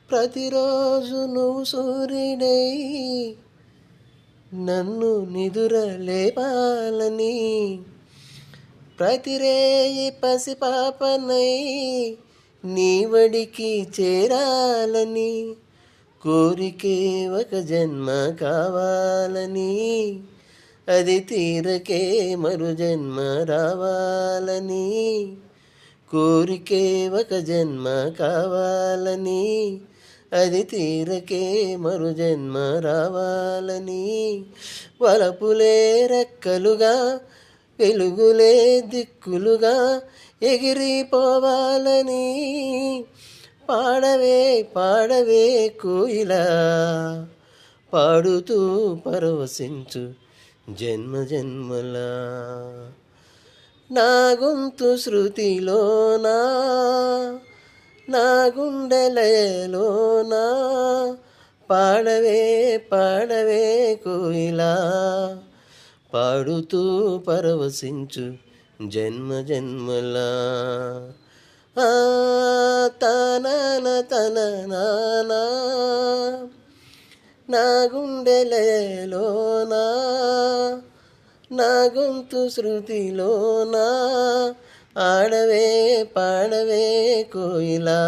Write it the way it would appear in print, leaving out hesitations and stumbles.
ప్రతిరోజు నువ్వు సూర్యుడై నన్ను నిదుర లేపాలని, ప్రతిరేయి పసిపాపనై నీ వడికి చేరాలని, కోరికే ఒక జన్మ కావాలని, అది తీరకే మరు జన్మ రావాలని, కోరికే ఒక జన్మ కావాలని, అది తీరకే మరు జన్మ రావాలని, వలపులే రెక్కలుగా వెలుగులే దిక్కులుగా ఎగిరిపోవాలని, పాడవే పాడవే కోయిలా, పాడుతూ పరవశించు జన్మ జన్మలా. నా గొంతు శృతిలోనా, నా గుండెలలోనా, పాడవే పాడవే కోయిలా, పాడుతూ పరవశించు జన్మ జన్మలా. తనన తన నానా, నా గుండెలలోనా, నా గొంతు శృతిలోనా, ఆడవే పాడవే కోయిలా.